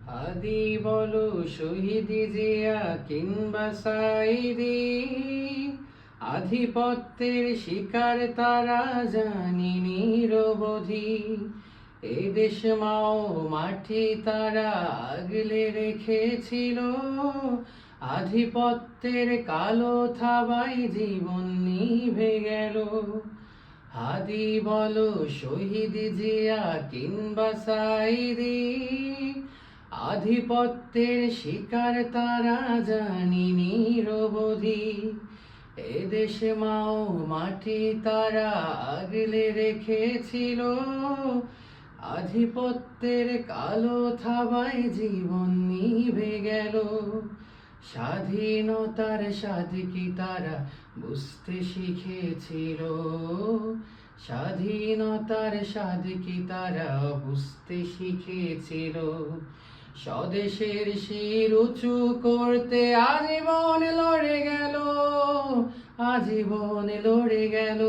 আদি বলো শহীদ জিয়া কিংবা সাইদি, আধিপত্যের শিকার তারা জানি নিরবধি। এ দেশ মাও মাটি তারা আগলে রেখেছিল, আধিপত্যের কালো থাবায় জীবন নিভে গেল। হাদি বলো শহীদ জিয়া কিংবা সাইদি, আধিপত্যের শিকার তারা জানি নিরবধি। এদেশে মাও মাটি তারা আগলে রেখেছিল, আধিপত্যের কালো থাবায় জীবন নিভে গেল। স্বাধীনতার স্বাদ কি তারা বুঝতে শিখেছিল, স্বাধীনতার স্বাদ কি তারা বুঝতে শিখেছিল। স্বদেশের শির উঁচু করতে আজীবন লড়ে গেল, আজীবন লড়ে গেল।